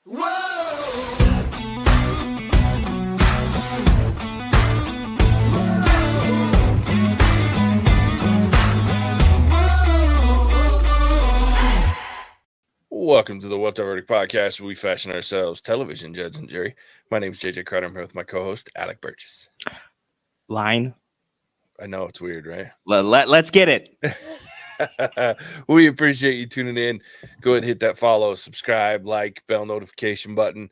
Welcome to the What's Our Verdict podcast, where we fashion ourselves television judge and jury. My name is JJ Crowder. I'm here with my co-host, Alec Burgess. Line. I know it's weird, right? Let's get it. We appreciate you tuning in. Go ahead and hit that follow, subscribe, like, bell notification button.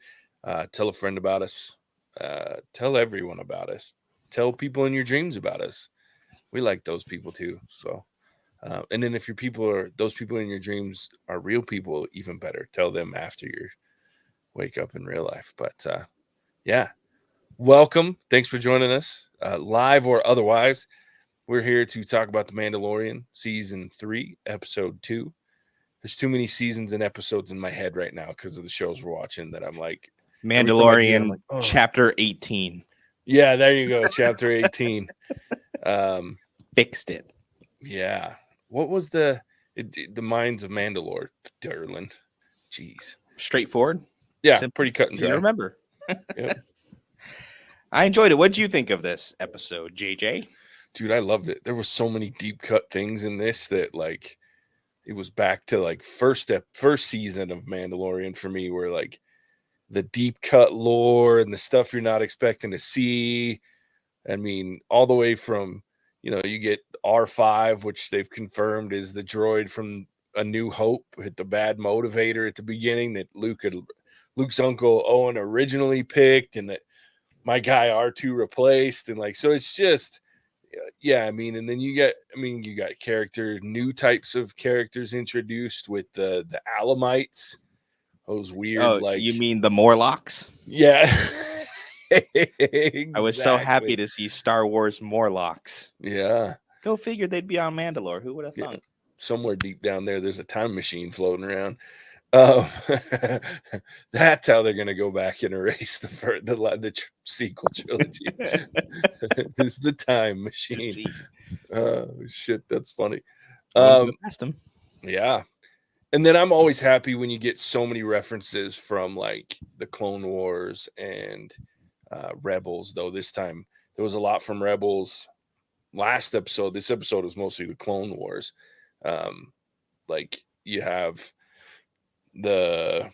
Tell a friend about us. Tell everyone about us. Tell people in your dreams about us. We like those people too. So, and then if those people in your dreams are real people, even better. Tell them after you wake up in real life. But yeah, welcome. Thanks for joining us, live or otherwise. We're here to talk about The Mandalorian, Season 3, Episode 2. There's too many seasons and episodes in my head right now because of the shows we're watching that I'm like... Mandalorian, Chapter 18. Yeah, there you go, Chapter 18. Fixed it. Yeah. What was the Mines of Mandalore, Derlin? Jeez. Straightforward? Yeah, Simple. pretty cut and dry. You remember. Yep. I enjoyed it. What did you think of this episode, JJ? Dude, I loved it. There were so many deep cut things in this that, like, it was back to, like, first season of Mandalorian for me, where, like, the deep cut lore and the stuff you're not expecting to see. I mean, all the way from, you get R5, which they've confirmed is the droid from A New Hope, hit the bad motivator at the beginning that Luke's uncle Owen originally picked, and that my guy R2 replaced, and like, so it's just, yeah. I mean, and then you got new types of characters introduced with the Alamites. Those weird, like, you mean the Morlocks? Yeah. Exactly. I was so happy to see Star Wars Morlocks. Yeah. Go figure they'd be on Mandalore. Who would have thunk? Somewhere deep down there's a time machine floating around. That's how they're gonna go back and erase the sequel trilogy. It's the time machine. Oh shit, that's funny. Yeah. And then I'm always happy when you get so many references from, like, the Clone Wars and Rebels, though this time there was a lot from Rebels last episode. This episode is mostly the Clone Wars. Like, you have Bo-Katan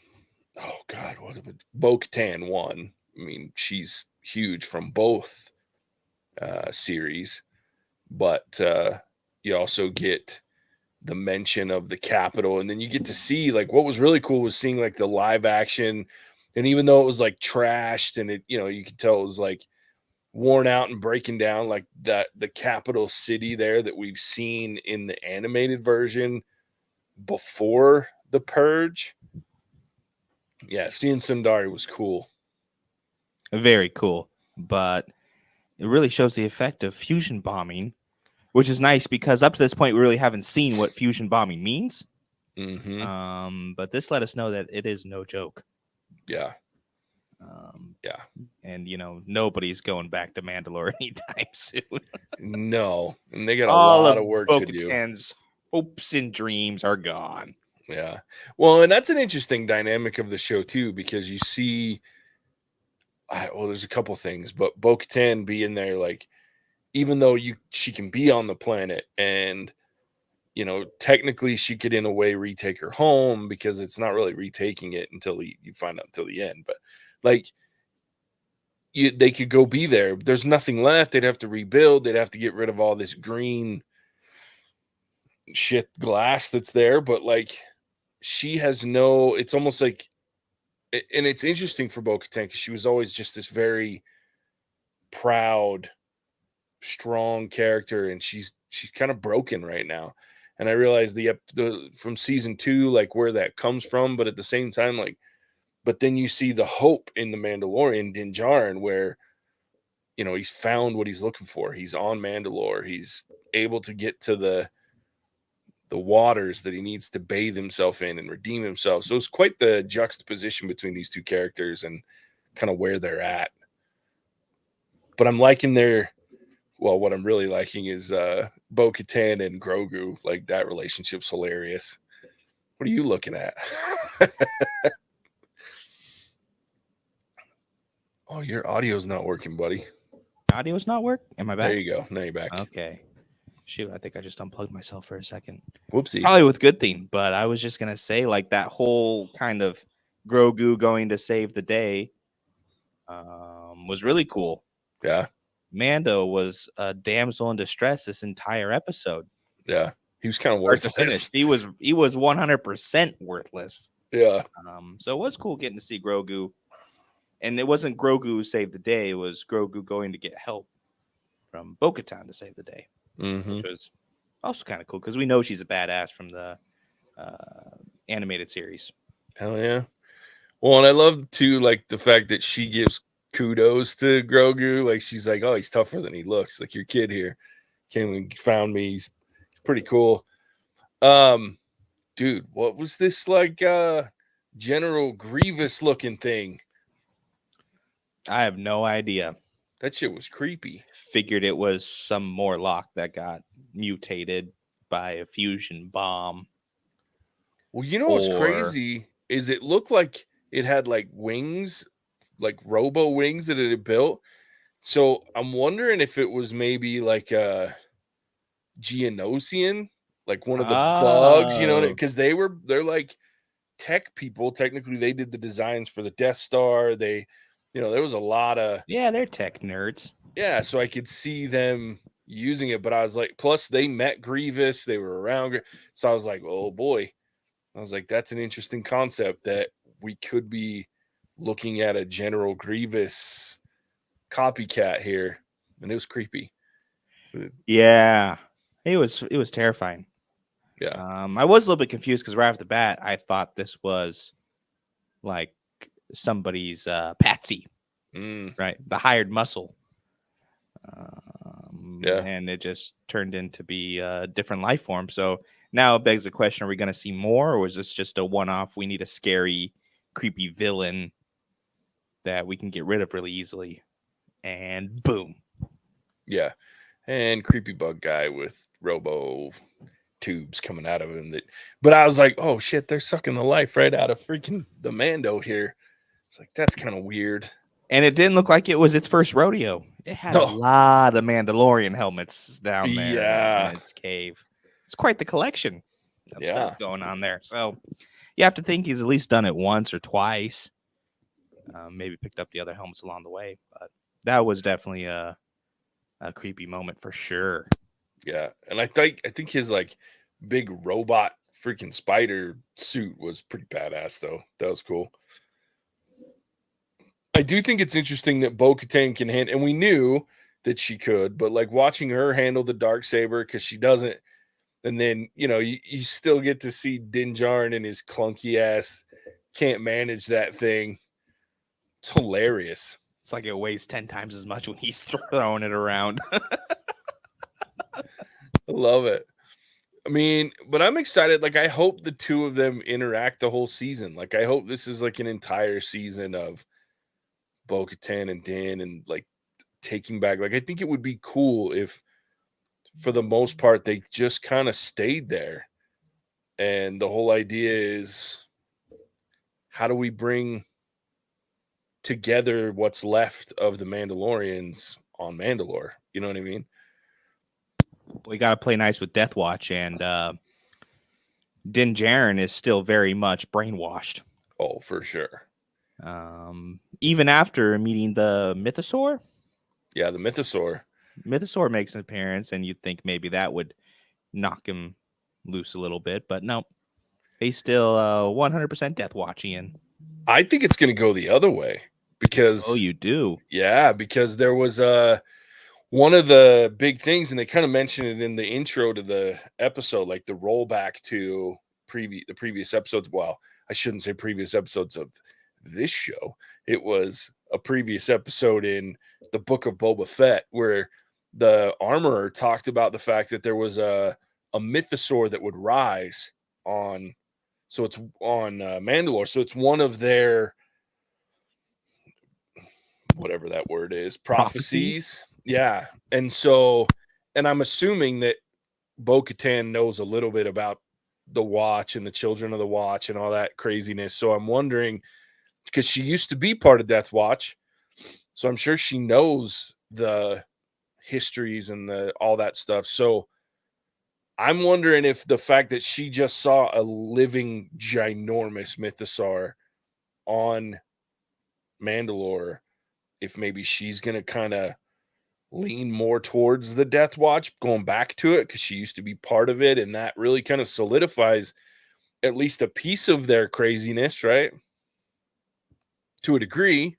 1. I mean, she's huge from both series, but you also get the mention of the Capitol, and then you get to see, like, what was really cool was seeing, like, the live action, and even though it was, like, trashed and it, you could tell it was, like, worn out and breaking down, like the capital city there that we've seen in the animated version before the Purge. Yeah, seeing Sundari was cool. Very cool, but it really shows the effect of fusion bombing, which is nice because up to this point we really haven't seen what fusion bombing means. Mm-hmm. But this let us know that it is no joke. Yeah. Yeah. And nobody's going back to Mandalore anytime soon. No, and they got a lot of work to do. Bo-Katan's hopes and dreams are gone. Yeah. Well, and that's an interesting dynamic of the show too, because you see, there's a couple things, but Bo-Katan being there, like, even though she can be on the planet, and technically she could in a way retake her home, because it's not really retaking it until you find out until the end. But, like, they could go be there. There's nothing left. They'd have to rebuild. They'd have to get rid of all this green shit glass that's there. But, like, she has it's almost like, and it's interesting for Bo-Katan because she was always just this very proud, strong character, and she's kind of broken right now. And I realize the from season 2, like, where that comes from, but at the same time, like, but then you see the hope in the Mandalorian, Din Djarin, where he's found what he's looking for. He's on Mandalore. He's able to get to the waters that he needs to bathe himself in and redeem himself. So it's quite the juxtaposition between these two characters and kind of where they're at. But I'm liking what I'm really liking is Bo-Katan and Grogu. Like, that relationship's hilarious. What are you looking at? Oh, your audio's not working, buddy. Audio's not work? Am I back? There you go. Now you're back. Okay. Shoot, I think I just unplugged myself for a second. Whoopsie. Probably with good thing, but I was just gonna say, like, that whole kind of Grogu going to save the day was really cool. Yeah. Mando was a damsel in distress this entire episode. Yeah. He was kind of Start to finish. worthless. He was 100% worthless. Yeah. So it was cool getting to see Grogu. And it wasn't Grogu who saved the day. It was Grogu going to get help from Bo-Katan to save the day, Mm-hmm. which was also kind of cool because we know she's a badass from the animated series. Hell yeah. Well, and I love too, like the fact that she gives kudos to Grogu. Like she's like, oh, he's tougher than he looks. Like your kid here came and found me. He's pretty cool. Dude, what was this like General Grievous looking thing? I have no idea. That shit was creepy. Figured it was some Morlock that got mutated by a fusion bomb. Well, you know what's crazy is it looked like it had like wings, like robo wings that it had built. So I'm wondering if it was maybe like a Geonosian, like one of the bugs, you know, because they're like tech people. Technically, they did the designs for the Death Star. They, you know, there was a lot of they're tech nerds. Yeah, so I could see them using it, but I was like, plus they met Grievous, they were around, so I was like, oh boy. I was like, that's an interesting concept that we could be looking at a General Grievous copycat here, and it was creepy. Yeah, it was terrifying. Yeah. I was a little bit confused because right off the bat, I thought this was like somebody's patsy, right? The hired muscle. Yeah, and it just turned into be a different life form. So now it begs the question: are we going to see more, or is this just a one-off? We need a scary, creepy villain that we can get rid of really easily, and boom. Yeah, and creepy bug guy with robo tubes coming out of him. But I was like, oh shit, they're sucking the life right out of freaking the Mando here. It's like that's kind of weird. And it didn't look like it was its first rodeo. It had a lot of Mandalorian helmets down there in its cave. It's quite the collection of stuff going on there. So you have to think he's at least done it once or twice. Maybe picked up the other helmets along the way. But that was definitely a creepy moment for sure. Yeah. And I think his like big robot freaking spider suit was pretty badass though. That was cool. I do think it's interesting that Bo-Katan can handle, and we knew that she could, but like watching her handle the Darksaber because she doesn't, and then you know you still get to see Din Djarin and his clunky ass can't manage that thing. It's hilarious. It's like it weighs 10 times as much when he's throwing it around. I love it. I mean, but I'm excited. Like I hope the two of them interact the whole season. Like I hope this is like an entire season of Bo-Katan and Din and like taking back. Like I think it would be cool if for the most part they just kind of stayed there. And the whole idea is how do we bring together what's left of the Mandalorians on Mandalore? You know what I mean? We got to play nice with Death Watch, and Din Djarin is still very much brainwashed. Oh, for sure. Even after meeting the Mythosaur. Yeah, the Mythosaur. Mythosaur makes an appearance, and you'd think maybe that would knock him loose a little bit, but no. He's still 100% Death Watchian. I think it's going to go the other way because... Oh, you do? Yeah, because there was one of the big things, and they kind of mentioned it in the intro to the episode, like the rollback to the previous episodes. Well, I shouldn't say previous episodes of this show. It was a previous episode in the Book of Boba Fett where the armorer talked about the fact that there was a mythosaur that would rise on, so it's on Mandalore. So it's one of their, whatever that word is, prophecies. Yeah. And so, and I'm assuming that Bo-Katan knows a little bit about the Watch and the Children of the Watch and all that craziness. So I'm wondering, because she used to be part of Death Watch, So I'm sure she knows the histories and all that stuff. So I'm wondering if the fact that she just saw a living ginormous mythosaur on Mandalore, if maybe she's going to kind of lean more towards the Death Watch, going back to it because she used to be part of it, and that really kind of solidifies at least a piece of their craziness, right? To a degree.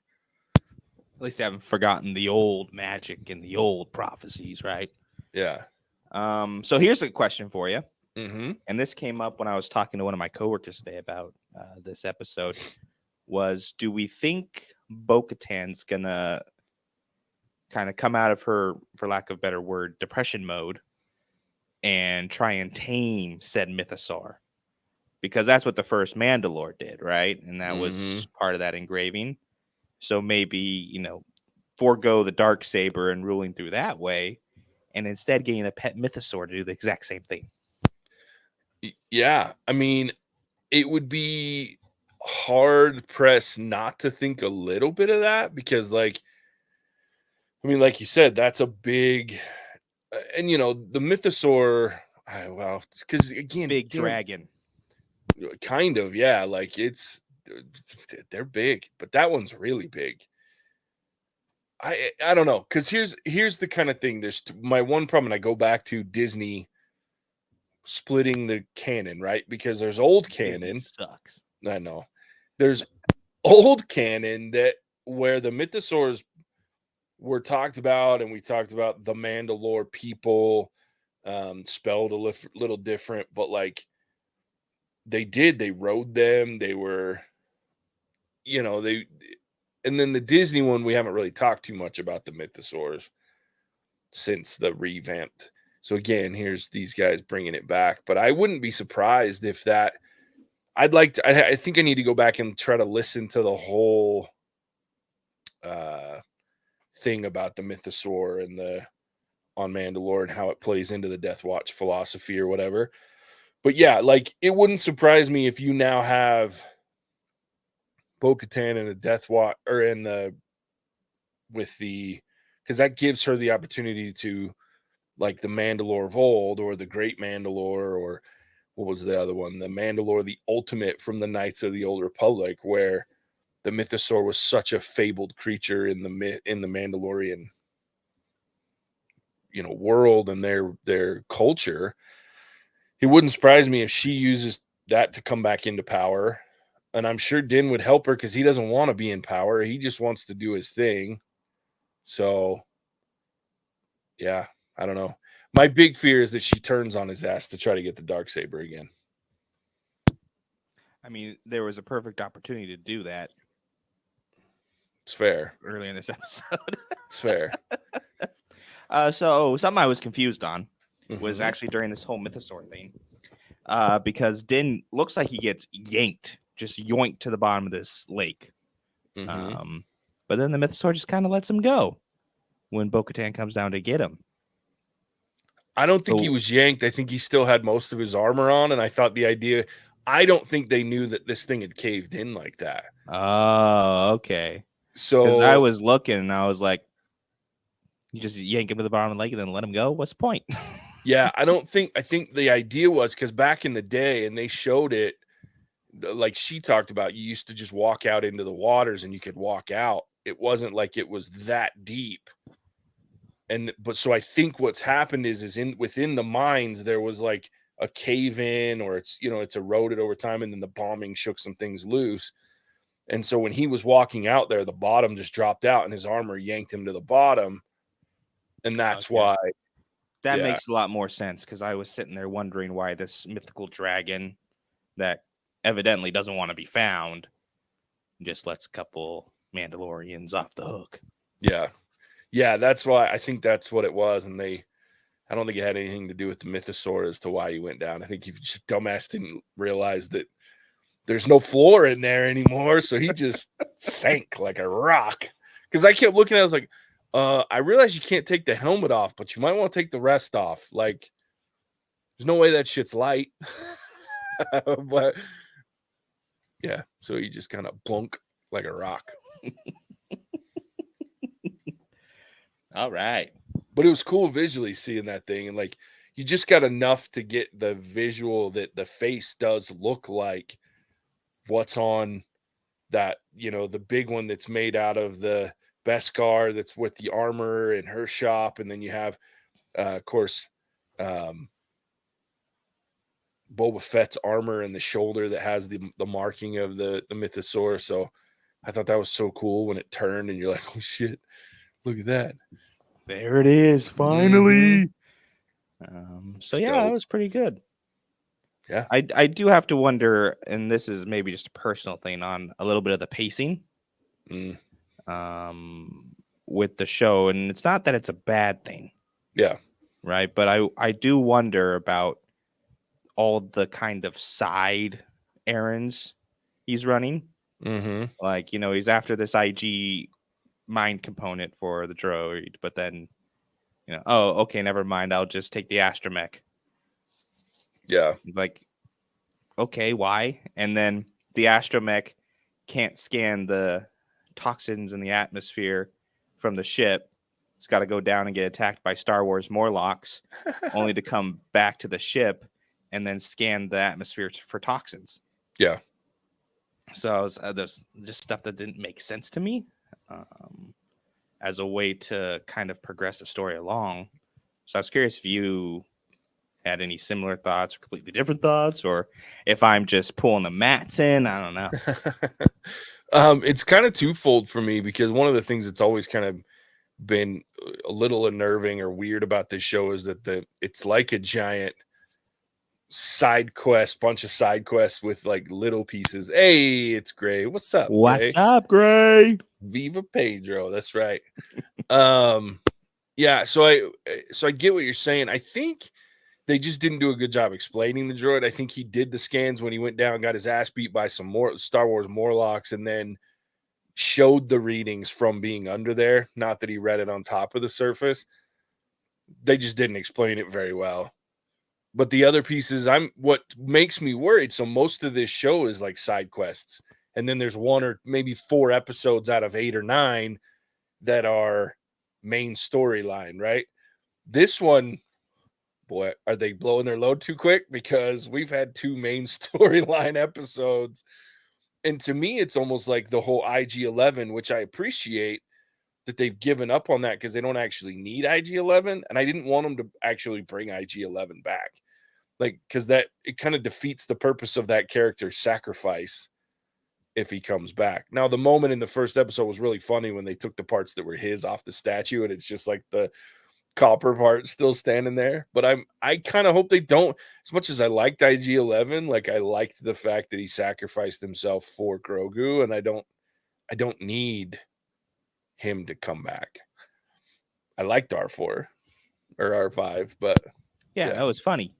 At least they haven't forgotten the old magic and the old prophecies, right? Yeah. So here's a question for you. Mm-hmm. And this came up when I was talking to one of my coworkers today about this episode. Was, do we think Bo-Katan's gonna kind of come out of her, for lack of a better word, depression mode and try and tame said mythosaur? Because that's what the first Mandalore did, right? And that was part of that engraving. So maybe, forego the Darksaber and ruling through that way, and instead getting a pet mythosaur to do the exact same thing. Yeah. I mean, it would be hard pressed not to think a little bit of that because, like you said, that's a big, and the mythosaur, well, because again, big dragon. Kind of, yeah. Like they're big, but that one's really big. I don't know, because here's the kind of thing. There's my one problem, and I go back to Disney splitting the canon, right? Because there's old canon. Disney sucks. I know. There's old canon where the mythosaurs were talked about, and we talked about the Mandalore people, spelled a little different, but like they rode them. They were, and then the Disney one, we haven't really talked too much about the mythosaurs since the revamped. So again, here's these guys bringing it back, but I wouldn't be surprised if that. I think I need to go back and try to listen to the whole thing about the mythosaur and on Mandalore and how it plays into the Death Watch philosophy or whatever. But yeah, like it wouldn't surprise me if you now have Bo-Katan and a Death Watch, or because that gives her the opportunity to, like, the Mandalore of old, or the Great Mandalore, or what was the other one? The Mandalore, the Ultimate from the Knights of the Old Republic, where the mythosaur was such a fabled creature in the Mandalorian, world and their culture. It wouldn't surprise me if she uses that to come back into power. And I'm sure Din would help her because he doesn't want to be in power. He just wants to do his thing. So, yeah, I don't know. My big fear is that she turns on his ass to try to get the Darksaber again. I mean, there was a perfect opportunity to do that. It's fair. Early in this episode. It's fair. So something I was confused on was actually during this whole mythosaur thing. Because Din looks like he gets just yoinked to the bottom of this lake. But then the mythosaur just kind of lets him go when Bo-Katan comes down to get him. I don't think he was yanked. I think he still had most of his armor on, and I thought I don't think they knew that this thing had caved in like that. Oh, okay. So because I was looking and I was like, you just yank him to the bottom of the lake and then let him go? What's the point? Yeah, I think the idea was, because back in the day, and they showed it, like she talked about, you used to just walk out into the waters and you could walk out. It wasn't like it was that deep. But so I think what's happened is within the mines, there was like a cave in, or it's eroded over time, and then the bombing shook some things loose. And so when he was walking out there, the bottom just dropped out and his armor yanked him to the bottom. And that's why. That makes a lot more sense, because I was sitting there wondering why this mythical dragon that evidently doesn't want to be found just lets a couple Mandalorians off the hook. Yeah. Yeah, that's why. I think that's what it was. And I don't think it had anything to do with the mythosaur as to why he went down. I think he just dumbass didn't realize that there's no floor in there anymore. So he just sank like a rock. Because I kept looking at it, I was like, I realize you can't take the helmet off, but you might want to take the rest off. Like, there's no way that shit's light. But yeah, so he just kind of plunk like a rock. All right. But it was cool visually seeing that thing, and like you just got enough to get the visual that the face does look like what's on that, the big one that's made out of the Beskar that's with the armor in her shop, and then you have of course Boba Fett's armor and the shoulder that has the marking of the mythosaur. So I thought that was so cool when it turned and you're like, oh shit, look at that. There it is, finally. So yeah, that was pretty good. Yeah. I do have to wonder, and this is maybe just a personal thing, on a little bit of the pacing with the show. And it's not that it's a bad thing. Yeah. Right. But I do wonder about all the kind of side errands he's running. Like, he's after this IG mind component for the droid, but then, oh, okay, never mind. I'll just take the astromech. Yeah. Like, okay, why? And then the astromech can't scan the toxins in the atmosphere from the ship. It's got to go down and get attacked by Star Wars Morlocks, only to come back to the ship and then scan the atmosphere for toxins. Yeah. So there's just stuff that didn't make sense to me as a way to kind of progress the story along. So I was curious if you had any similar thoughts or completely different thoughts, or if I'm just pulling the mats in. I don't know. It's kind of twofold for me, because one of the things that's always kind of been a little unnerving or weird about this show is that it's like a giant bunch of side quests with like little pieces. Hey, it's Gray. What's up? What's up, Gray? Viva Pedro. That's right. Yeah. So I get what you're saying. I think they just didn't do a good job explaining the droid. I think he did the scans when he went down, got his ass beat by some more Star Wars Morlocks, and then showed the readings from being under there. Not that he read it on top of the surface. They just didn't explain it very well. But the other pieces, what makes me worried. So most of this show is like side quests, and then there's 1 or maybe 4 episodes out of 8 or 9 that are main storyline, right? This one, boy, are they blowing their load too quick? Because we've had 2 main storyline episodes. And to me, it's almost like the whole IG-11, which I appreciate that they've given up on that, because they don't actually need IG-11. And I didn't want them to actually bring IG-11 back. Like, because it kind of defeats the purpose of that character's sacrifice if he comes back. Now, the moment in the first episode was really funny when they took the parts that were his off the statue, and it's just like the copper part still standing there. But I kind of hope they don't. As much as I liked IG-11, like I liked the fact that he sacrificed himself for Grogu, and I don't need him to come back. I liked R4 or R5, but yeah, that was funny.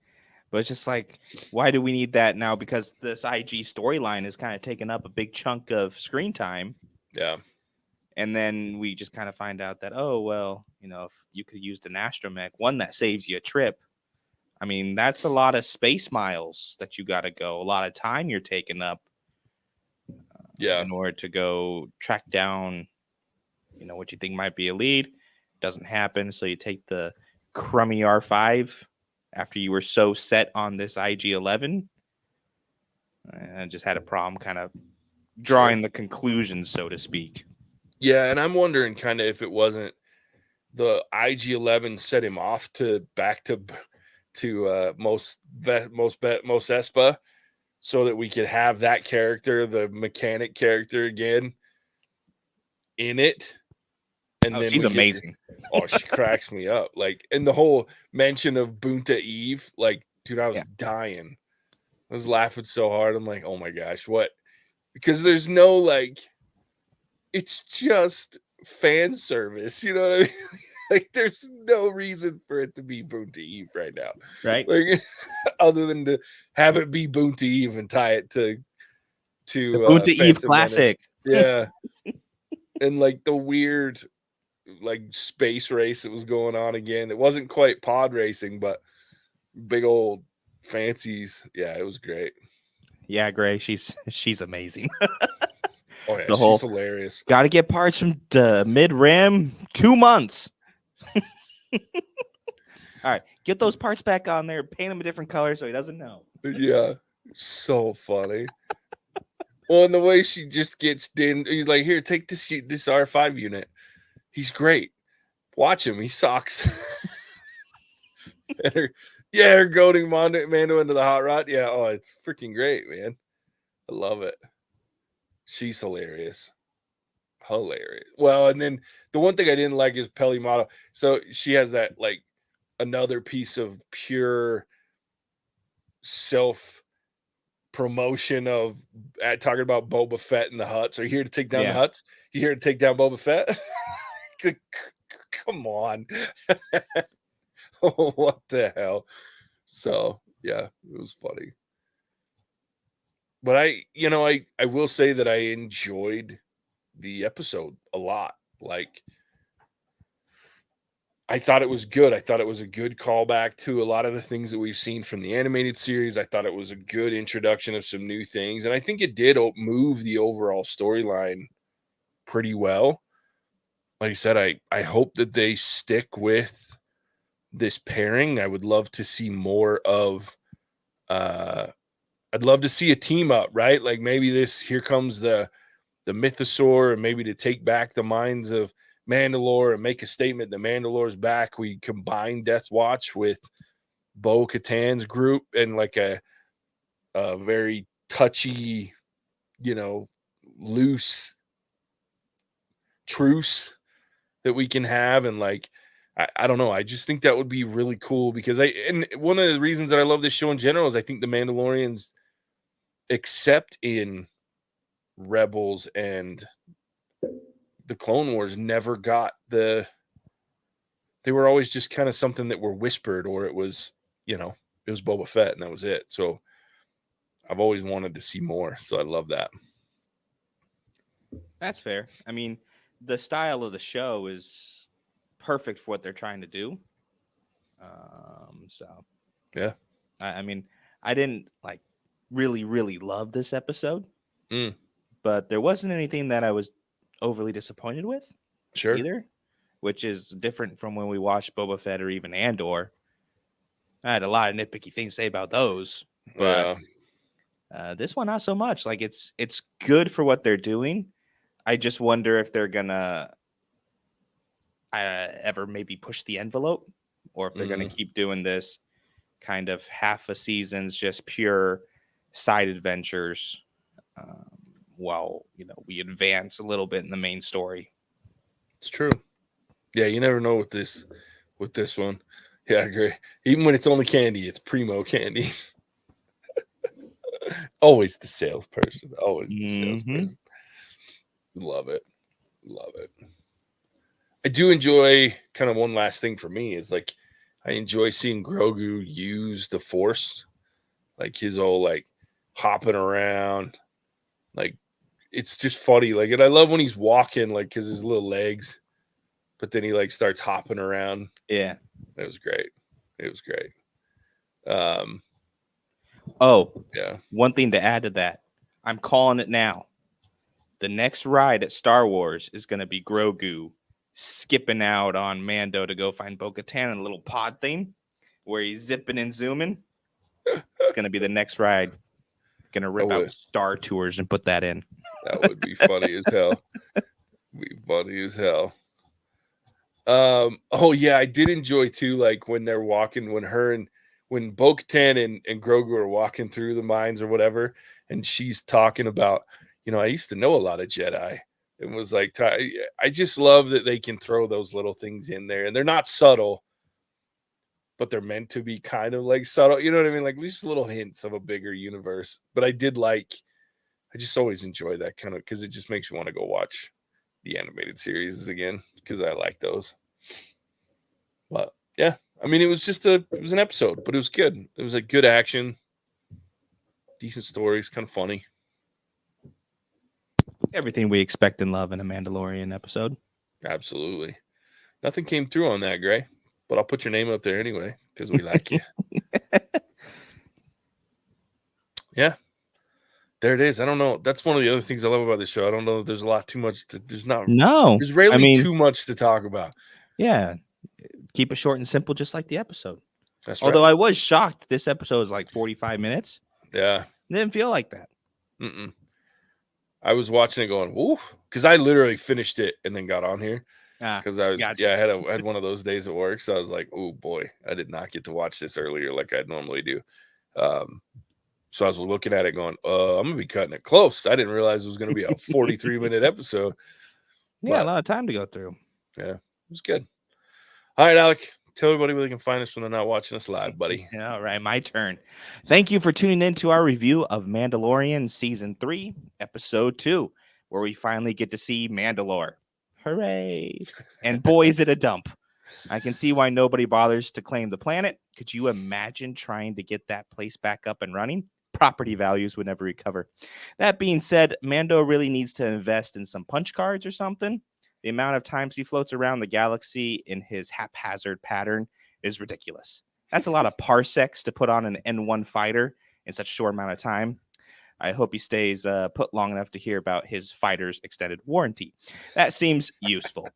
But it's just like, why do we need that now? Because this IG storyline is kind of taking up a big chunk of screen time. Yeah. And then we just kind of find out that, oh, well, if you could use an astromech, one that saves you a trip. I mean, that's a lot of space miles that you got to go. A lot of time you're taking up in order to go track down, what you think might be a lead. Doesn't happen. So you take the crummy R5 after you were so set on this IG-11. And I just had a problem kind of drawing the conclusion, so to speak. Yeah, and I'm wondering kind of if it wasn't the IG-11 set him off back to Mos Espa, so that we could have that character, the mechanic character, again in it. And then she's amazing. She cracks me up. Like, and the whole mention of Bunta Eve, like, dude, I was dying. I was laughing so hard. I'm like, oh my gosh, what? Because there's no like, it's just fan service, you know what I mean? Like, there's no reason for it to be Bunta Eve right now, right? Like, other than to have it be Bunta Eve and tie it to Bunta Eve classic, yeah. And like the weird like space race that was going on again. It wasn't quite pod racing, but big old fancies. Yeah, it was great. Yeah, Gray, she's amazing. Oh yeah, she's hilarious. Got to get parts from the mid rim. 2 months. All right, get those parts back on there. Paint him a different color so he doesn't know. Yeah, so funny. Well, and the way she just gets in, he's like, "Here, take this R5 unit. He's great. Watch him. He sucks." And her goading Mando into the hot rod. Yeah, oh, it's freaking great, man. I love it. She's hilarious. Well, and then the one thing I didn't like is Peli Motto. So she has that like another piece of pure self promotion of talking about Boba Fett and the Hutts. Are you here to take down the Hutts? You here to take down Boba Fett? Come on. What the hell? So yeah, it was funny. But I will say that I enjoyed the episode a lot. Like, I thought it was good. I thought it was a good callback to a lot of the things that we've seen from the animated series. I thought it was a good introduction of some new things. And I think it did move the overall storyline pretty well. Like I said, I hope that they stick with this pairing. I would love to see more of I'd love to see a team up, right? Like maybe here comes the mythosaur, and maybe to take back the minds of Mandalore and make a statement that Mandalore's back. We combine Death Watch with Bo-Katan's group and like a very touchy, loose truce that we can have. And like, I don't know. I just think that would be really cool because and one of the reasons that I love this show in general is I think the Mandalorians, except in Rebels and the Clone Wars, never got they were always just kind of something that were whispered, or it was, it was Boba Fett and that was it. So I've always wanted to see more. So I love that. That's fair. I mean, the style of the show is perfect for what they're trying to do. So yeah, I mean, I didn't like really, really love this episode, but there wasn't anything that I was overly disappointed with. Sure. Either, which is different from when we watched Boba Fett or even Andor. I had a lot of nitpicky things to say about those, but this one not so much. Like it's good for what they're doing. I just wonder if they're gonna ever maybe push the envelope, or if they're gonna keep doing this kind of half a season's just pure side adventures, while we advance a little bit in the main story. It's true. Yeah, you never know with this one. Yeah, I agree. Even when it's only candy, it's primo candy. Always the salesperson. Always the salesperson. Love it. Love it. I do enjoy kind of one last thing for me is like I enjoy seeing Grogu use the Force, like his whole like hopping around, like it's just funny. Like, and I love when he's walking, like because his little legs, but then he like starts hopping around. Yeah, it was great. It was great. Oh yeah. One thing to add to that, I'm calling it now. The next ride at Star Wars is going to be Grogu skipping out on Mando to go find Bo-Katan in a little pod thing where he's zipping and zooming. It's going to be the next ride. Going to rip out Star Tours and put that in. That would be funny as hell. Be funny as hell. Oh yeah, I did enjoy too, like when they're walking, when Bo-Katan and Grogu are walking through the mines or whatever, and she's talking about, I used to know a lot of Jedi. It was like, I just love that they can throw those little things in there, and they're not subtle, but they're meant to be kind of like subtle. You know what I mean? Like just little hints of a bigger universe. But I just always enjoy that kind of, because it just makes me want to go watch the animated series again, because I like those. But yeah, I mean, it was an episode, but it was good. It was a good action, decent stories, kind of funny. Everything we expect and love in a Mandalorian episode. Absolutely. Nothing came through on that, Gray, but I'll put your name up there anyway because we like you. Yeah. There it is. I don't know. That's one of the other things I love about this show. I don't know. There's a lot too much. There's rarely too much to talk about. Yeah. Keep it short and simple, just like the episode. That's Although right. I was shocked, this episode is like 45 minutes. Yeah. It didn't feel like that. I was watching it going, woof, because I literally finished it and then got on here. Because I was, gotcha. I had one of those days at work. So I was like, oh boy, I did not get to watch this earlier like I normally do. So I was looking at it going, I'm going to be cutting it close. I didn't realize it was going to be a 43-minute episode. Yeah, a lot of time to go through. Yeah, it was good. All right, Alec, tell everybody where they can find us when they're not watching us live, buddy. All right, my turn. Thank you for tuning in to our review of Mandalorian Season 3, Episode 2, where we finally get to see Mandalore. Hooray. And boy, is it a dump. I can see why nobody bothers to claim the planet. Could you imagine trying to get that place back up and running? Property values would never recover. That being said, Mando really needs to invest in some punch cards or something. The amount of times he floats around the galaxy in his haphazard pattern is ridiculous. That's a lot of parsecs to put on an N1 fighter in such a short amount of time. I hope he stays put long enough to hear about his fighter's extended warranty. That seems useful.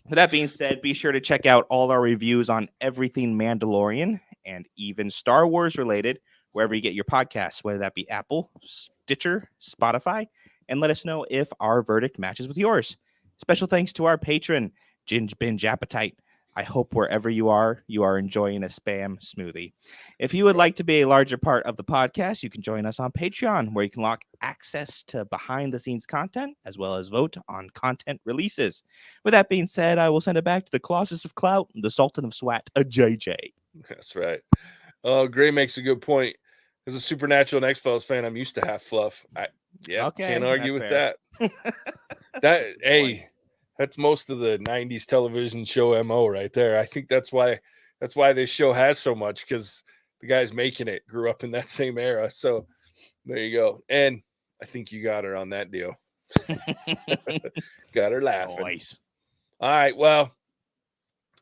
With that being said, be sure to check out all our reviews on everything Mandalorian and even Star Wars related, wherever you get your podcasts, whether that be Apple, Stitcher, Spotify, and let us know if our verdict matches with yours. Special thanks to our patron, Ginge Binge Appetite. I hope wherever you are enjoying a spam smoothie. If you would like to be a larger part of the podcast, you can join us on Patreon, where you can lock access to behind-the-scenes content, as well as vote on content releases. With that being said, I will send it back to the Colossus of Clout, the Sultan of Swat, a JJ. That's right. Gray makes a good point. As a Supernatural and X-Files fan, I'm used to half fluff. Can't argue with that. That's most of the 90s television show MO right there. I think that's why this show has so much, because the guys making it grew up in that same era. So there you go. And I think you got her on that deal. Got her laughing. Nice. All right. Well,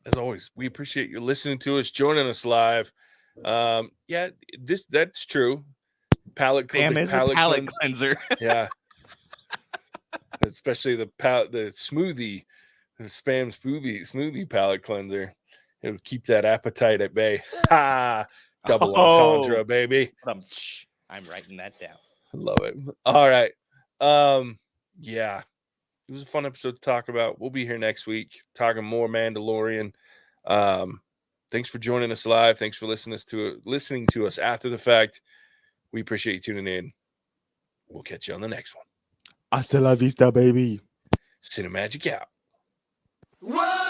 as always, we appreciate you listening to us, joining us live. That's true. Spam is a palate cleanser. Yeah. Especially the smoothie, the spam smoothie palate cleanser. It'll keep that appetite at bay. Ha! Double entendre, baby. I'm writing that down. I love it. All right. Yeah. It was a fun episode to talk about. We'll be here next week talking more Mandalorian. Thanks for joining us live. Thanks for listening to us after the fact. We appreciate you tuning in. We'll catch you on the next one. Hasta la vista, baby. Cinemagic out. Whoa!